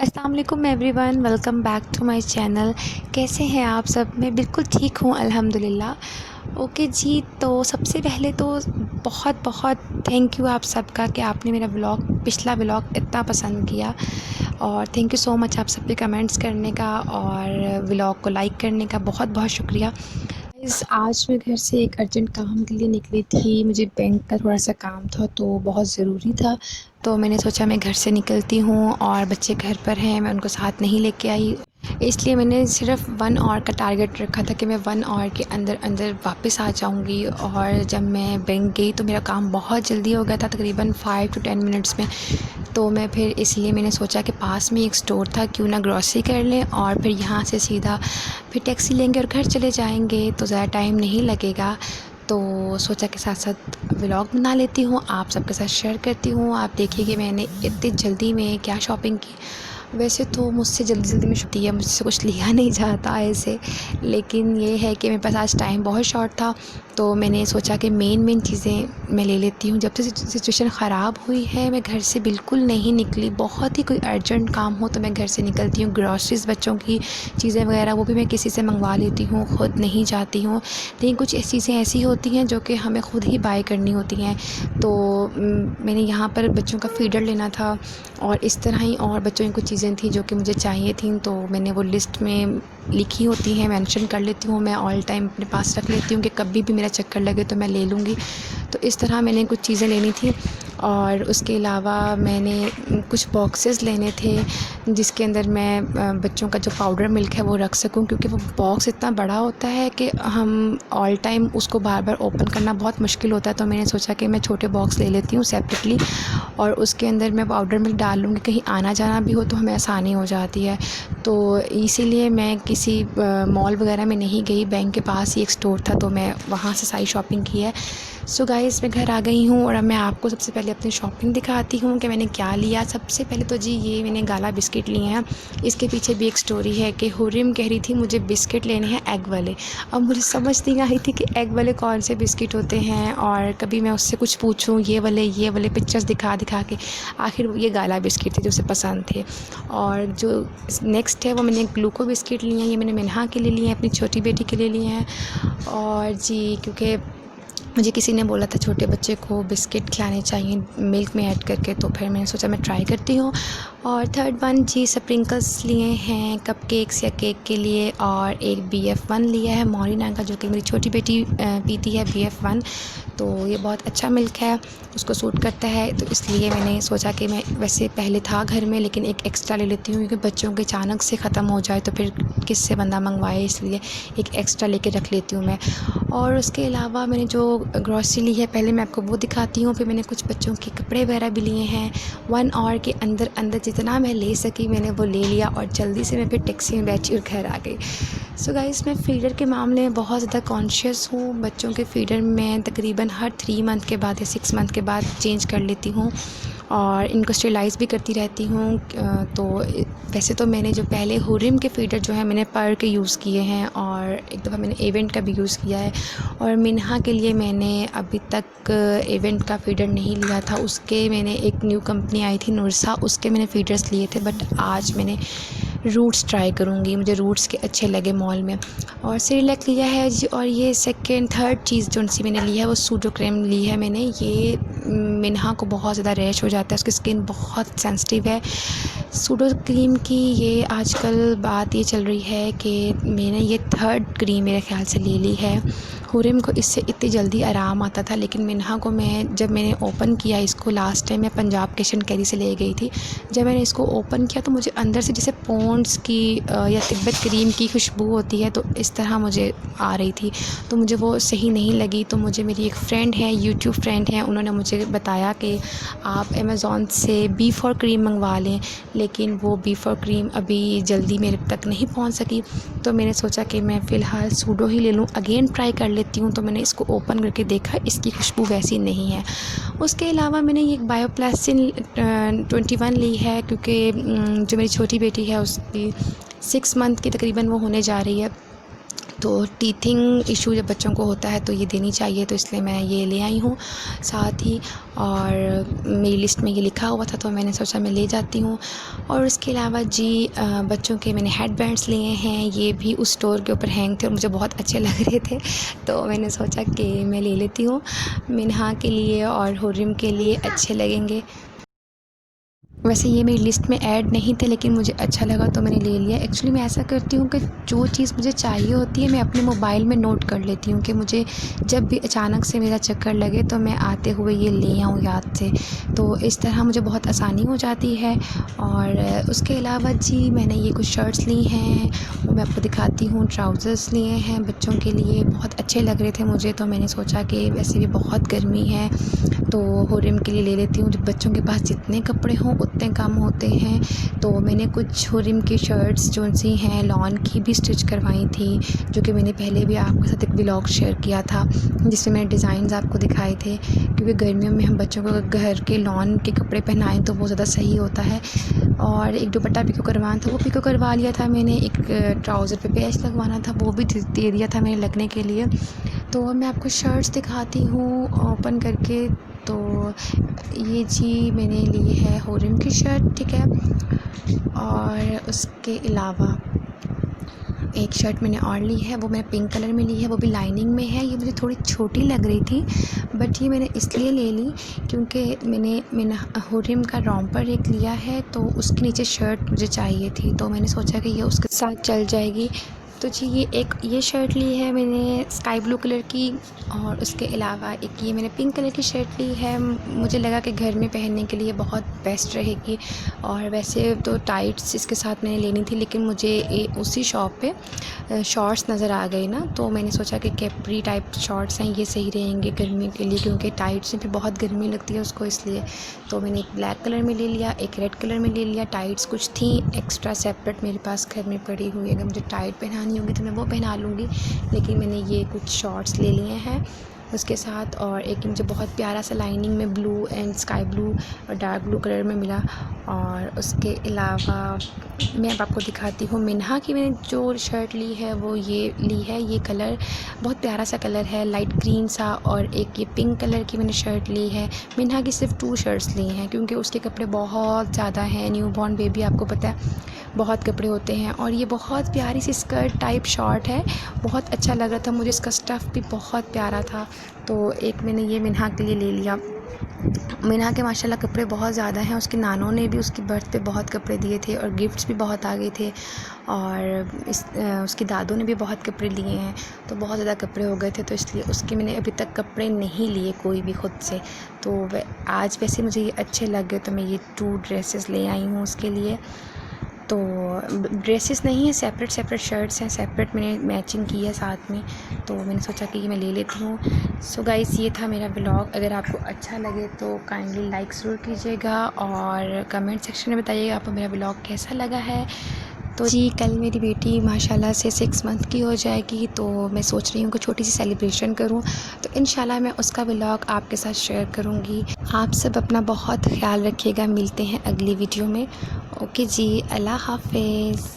अस्सलाम वालेकुम everyone, welcome back to my channel. कैसे हैं आप सब? मैं बिल्कुल ठीक हूँ अल्हम्दुलिल्लाह। ओके जी, तो सबसे पहले तो बहुत बहुत थैंक यू आप सबका कि आपने मेरा पिछला व्लॉग इतना पसंद किया। और थैंक यू सो मच आप सब के कमेंट्स करने का और व्लॉग को लाइक करने का बहुत बहुत शुक्रिया। आज मैं घर से एक अर्जेंट काम के लिए निकली थी। मुझे बैंक का थोड़ा-सा काम था तो बहुत ज़रूरी था। तो मैंने सोचा मैं घर से निकलती हूँ और बच्चे घर पर हैं, मैं उनको साथ नहीं लेके आई। इसलिए मैंने सिर्फ़ 1 ऑवर का टारगेट रखा था कि मैं 1 ऑवर के अंदर-अंदर वापस आ जाऊँगी। और जब मैं बैंक गई तो मेरा काम बहुत जल्दी हो गया था, तकरीबन 5 टू 10 मिनट्स में। तो मैं फिर इसलिए मैंने सोचा कि पास में एक स्टोर था, क्यों ना ग्रॉसरी कर लें और फिर यहाँ से सीधा फिर टैक्सी लेंगे और घर चले जाएंगे तो ज़्यादा टाइम नहीं लगेगा। तो सोचा के साथ साथ व्लॉग बना लेती हूँ, आप सबके साथ शेयर करती हूँ। आप देखिए कि मैंने इतनी जल्दी में क्या शॉपिंग की। वैसे तो मुझसे जल्दी में छुट्टी है, मुझसे कुछ लिया नहीं जाता ऐसे, लेकिन ये है कि मेरे पास आज टाइम बहुत शॉर्ट था तो मैंने सोचा कि मेन चीज़ें मैं ले लेती हूँ। जब से सिचुएशन ख़राब हुई है मैं घर से बिल्कुल नहीं निकली। बहुत ही कोई अर्जेंट काम हो तो मैं घर से निकलती हूँ। ग्रॉसरीज़, बच्चों की चीज़ें वगैरह वो भी मैं किसी से मंगवा लेती हूँ, ख़ुद नहीं जाती हूँ। लेकिन कुछ चीज़ें ऐसी होती हैं जो कि हमें ख़ुद ही बाय करनी होती हैं। तो मैंने यहाँ पर बच्चों का फ़ीडर लेना था और इस तरह ही और बच्चों की कुछ चीज़ें थी जो कि मुझे चाहिए थी, तो मैंने वो लिस्ट में लिखी होती हैं, मेंशन कर लेती हूँ। मैं ऑल टाइम अपने पास रख लेती हूँ कि कभी भी मेरा चक्कर लगे तो मैं ले लूँगी। तो इस तरह मैंने कुछ चीज़ें लेनी थी और उसके अलावा मैंने कुछ बॉक्सेस लेने थे जिसके अंदर मैं बच्चों का जो पाउडर मिल्क है वो रख सकूं, क्योंकि वो बॉक्स इतना बड़ा होता है कि हम ऑल टाइम उसको बार बार ओपन करना बहुत मुश्किल होता है। तो मैंने सोचा कि मैं छोटे बॉक्स ले लेती हूँ सेपरेटली और उसके अंदर मैं पाउडर मिल्क डाल लूँगी, कहीं आना जाना भी हो तो हमें आसानी हो जाती है। तो इसीलिए मैं किसी मॉल वगैरह में नहीं गई, बैंक के पास ही एक स्टोर था तो मैं वहाँ से सारी शॉपिंग की है। सो गाइस, मैं घर आ गई हूँ और अब मैं आपको सबसे पहले अपनी शॉपिंग दिखाती हूँ कि मैंने क्या लिया। सबसे पहले तो जी ये मैंने गाला बिस्किट लिए हैं। इसके पीछे भी एक स्टोरी है कि हुरिम कह रही थी मुझे बिस्किट लेने हैं एग वाले। अब मुझे समझ नहीं आई थी कि एग वाले कौन से बिस्किट होते हैं और कभी मैं उससे कुछ पूछूँ ये वाले पिक्चर्स दिखा दिखा के आखिर ये गाला बिस्किट थे जो उसे पसंद थे। और जो नेक्स्ट है वो मैंने ग्लूको बिस्किट लिए हैं। ये मैंने मिन्हा के लिए लिए हैं, अपनी छोटी बेटी के लिए लिए हैं। और जी क्योंकि मुझे किसी ने बोला था छोटे बच्चे को बिस्किट खिलाने चाहिए मिल्क में ऐड करके, तो फिर मैंने सोचा मैं ट्राई करती हूँ। और थर्ड वन जी स्प्रिंकल्स लिए हैं कपकेक्स या केक के लिए, और एक BF1 लिया है मोरिना का जो कि मेरी छोटी बेटी पीती है BF1। तो ये बहुत अच्छा मिल्क है, उसको सूट करता है, तो इसलिए मैंने सोचा कि मैं वैसे पहले था घर में लेकिन एक एक्स्ट्रा ले लेती हूँ क्योंकि बच्चों के अचानक से ख़त्म हो जाए तो फिर किससे बंदा मंगवाए, इसलिए एक एक्स्ट्रा लेके रख लेती हूँ मैं। और उसके अलावा मैंने जो ग्रॉसरी ली है पहले मैं आपको वो दिखाती हूँ, फिर मैंने कुछ बच्चों के कपड़े वगैरह भी लिए हैं। 1 आवर के अंदर जितना मैं ले सकी मैंने वो ले लिया और जल्दी से मैं फिर टैक्सी में बैठी और घर आ गई। सो गाइस, मैं फ़ीडर के मामले में बहुत ज़्यादा कॉन्शियस हूँ। बच्चों के फ़ीडर मैं तकरीबन हर 3 मंथ के बाद या 6 मंथ के बाद चेंज कर लेती हूँ और इनको स्टेलाइज़ भी करती रहती हूँ। तो वैसे तो मैंने जो पहले हुरिम के फ़ीडर जो है मैंने पर के यूज़ किए हैं और एक दफ़ा मैंने इवेंट का भी यूज़ किया है। और मिन्हा के लिए मैंने अभी तक इवेंट का फ़ीडर नहीं लिया था, उसके मैंने एक न्यू कंपनी आई थी नुरसा, उसके मैंने फ़ीडर्स लिए थे, बट आज मैंने रूट्स ट्राई करूँगी, मुझे रूट्स के अच्छे लगे मॉल में। और सेरेलैक लिया है जी। और ये थर्ड चीज़ जो सी मैंने ली है वो सूडो क्रीम ली है मैंने। ये मिन्हा को बहुत ज़्यादा रैश हो जाता है, उसकी स्किन बहुत सेंसिटिव है। सूडो क्रीम की ये आजकल बात ये चल रही है कि मैंने ये थर्ड क्रीम मेरे ख़्याल से ले ली है। हुरिम को इससे इतनी जल्दी आराम आता था, लेकिन मिन्हा को जब मैंने ओपन किया इसको लास्ट टाइम मैं पंजाब कैश एंड कैरी से ले गई थी, जब मैंने इसको ओपन किया तो मुझे अंदर से जैसे पॉन्ड्स की या तिब्बत क्रीम की खुशबू होती है तो इस तरह मुझे आ रही थी, तो मुझे वो सही नहीं लगी। तो मुझे मेरी एक फ़्रेंड है, यूट्यूब फ्रेंड है, उन्होंने मुझे बताया कि आप अमेज़ॉन से B4 क्रीम मंगवा लें, लेकिन वो B4 क्रीम अभी जल्दी मेरे तक नहीं पहुंच सकी। तो मैंने सोचा कि मैं फ़िलहाल सूडो ही ले लूँ, अगेन ट्राई कर लेती हूँ। तो मैंने इसको ओपन करके देखा, इसकी खुशबू वैसी नहीं है। उसके अलावा मैंने ये बायोप्लास्टिन 21 ली है क्योंकि जो मेरी छोटी बेटी है उसकी 6 मंथ की तकरीबन वो होने जा रही है, तो टीथिंग इशू जब बच्चों को होता है तो ये देनी चाहिए, तो इसलिए मैं ये ले आई हूँ साथ ही। और मेरी लिस्ट में ये लिखा हुआ था तो मैंने सोचा मैं ले जाती हूँ। और उसके अलावा जी बच्चों के मैंने हेड बैंड्स लिए हैं, ये भी उस स्टोर के ऊपर हैंग थे और मुझे बहुत अच्छे लग रहे थे, तो मैंने सोचा कि मैं ले लेती हूँ। मिन्हा के लिए और हुर्रिम के लिए अच्छे लगेंगे। वैसे ये मेरी लिस्ट में ऐड नहीं थे लेकिन मुझे अच्छा लगा तो मैंने ले लिया। एक्चुअली मैं ऐसा करती हूँ कि जो चीज़ मुझे चाहिए होती है मैं अपने मोबाइल में नोट कर लेती हूँ कि मुझे जब भी अचानक से मेरा चक्कर लगे तो मैं आते हुए ये ले आऊँ याद से, तो इस तरह मुझे बहुत आसानी हो जाती है। और उसके अलावा जी मैंने ये कुछ शर्ट्स ली हैं, वो मैं आपको दिखाती हूँ। ट्राउज़र्स लिए हैं बच्चों के लिए, बहुत अच्छे लग रहे थे मुझे, तो मैंने सोचा कि वैसे भी बहुत गर्मी है तो हुर्रिम के लिए ले लेती हूँ। जब बच्चों के पास जितने कपड़े हों उतने कम होते हैं, तो मैंने कुछ हुर्रिम की शर्ट्स जो सी हैं लॉन की भी स्टिच करवाई थी, जो कि मैंने पहले भी आपके साथ एक व्लॉग शेयर किया था जिसमें मैंने डिज़ाइंस आपको दिखाए थे। क्योंकि गर्मियों में हम बच्चों को घर के लॉन के कपड़े पहनाएं तो वो ज़्यादा सही होता है। और एक दुपट्टा पिको करवाना था, वो पिको करवा लिया था मैंने। एक ट्राउज़र पे पैच लगवाना था, वो भी दे दिया था मैंने लगने के लिए। तो मैं आपको शर्ट्स दिखाती हूँ ओपन करके। तो ये जी मैंने ली है हुर्रिम की शर्ट, ठीक है। और उसके अलावा एक शर्ट मैंने और ली है, वो मैंने पिंक कलर में ली है, वो भी लाइनिंग में है। ये मुझे थोड़ी छोटी लग रही थी बट ये मैंने इसलिए ले ली क्योंकि मैंने हुर्रिम का रॉम्पर एक लिया है तो उसके नीचे शर्ट मुझे चाहिए थी, तो मैंने सोचा कि ये उसके साथ चल जाएगी। तो जी ये शर्ट ली है मैंने स्काई ब्लू कलर की, और उसके अलावा एक ये मैंने पिंक कलर की शर्ट ली है। मुझे लगा कि घर में पहनने के लिए बहुत बेस्ट रहेगी। और वैसे तो टाइट्स इसके साथ मैंने लेनी थी लेकिन मुझे उसी शॉप पे शॉर्ट्स नज़र आ गए ना, तो मैंने सोचा कि कैप्री टाइप शॉर्ट्स हैं ये सही रहेंगे गर्मी के लिए, क्योंकि टाइट्स में भी बहुत गर्मी लगती है उसको, इसलिए। तो मैंने एक ब्लैक कलर में ले लिया, एक रेड कलर में ले लिया। टाइट्स कुछ थी एक्स्ट्रा सेपरेट मेरे पास घर में पड़ी हुई, अगर मुझे टाइट पहनानी होगी तो मैं वो पहना लूँगी, लेकिन मैंने ये कुछ शॉर्ट्स ले लिए हैं उसके साथ। और एक मुझे बहुत प्यारा सा लाइनिंग में ब्लू एंड स्काई ब्लू और डार्क ब्लू कलर में मिला। और उसके अलावा मैं अब आपको दिखाती हूँ मिन्हा की मैंने जो शर्ट ली है, वो ये ली है। ये कलर बहुत प्यारा सा कलर है, लाइट ग्रीन सा। और एक ये पिंक कलर की मैंने शर्ट ली है। मिन्हा की सिर्फ 2 शर्ट्स ली हैं क्योंकि उसके कपड़े बहुत ज़्यादा हैं। न्यू बॉर्न बेबी, आपको पता है बहुत कपड़े होते हैं। और ये बहुत प्यारी सी स्कर्ट टाइप शॉर्ट है, बहुत अच्छा लग रहा था मुझे, इसका स्टफ़ भी बहुत प्यारा था। तो एक मैंने ये मिन्हा के लिए ले लिया। मिन्हा के माशाल्लाह कपड़े बहुत ज़्यादा हैं, उसकी नानों ने भी उसकी बर्थ पे बहुत कपड़े दिए थे और गिफ्ट्स भी बहुत आ गए थे। और उसकी दादू ने भी बहुत कपड़े लिए हैं, तो बहुत ज़्यादा कपड़े हो गए थे, तो इसलिए उसके मैंने अभी तक कपड़े नहीं लिए कोई भी ख़ुद से। तो आज वैसे मुझे ये अच्छे लग गए तो मैं ये 2 ड्रेसेस ले आई हूँ उसके लिए। तो ड्रेसेस नहीं है, सेपरेट शर्ट्स हैं, सेपरेट मैंने मैचिंग की है साथ में, तो मैंने सोचा कि ये मैं ले लेती हूँ। सो गाइस, ये था मेरा व्लॉग। अगर आपको अच्छा लगे तो काइंडली लाइक ज़रूर कीजिएगा और कमेंट सेक्शन में बताइएगा आपको मेरा व्लॉग कैसा लगा है। तो जी कल मेरी बेटी माशाल्लाह से 6 मंथ की हो जाएगी, तो मैं सोच रही हूँ कि छोटी सी सेलिब्रेशन करूँ, तो इंशाल्लाह मैं उसका व्लॉग आपके साथ शेयर करूँगी। आप सब अपना बहुत ख्याल रखिएगा, मिलते हैं अगली वीडियो में। ओके जी, अल्लाह हाफ़िज़।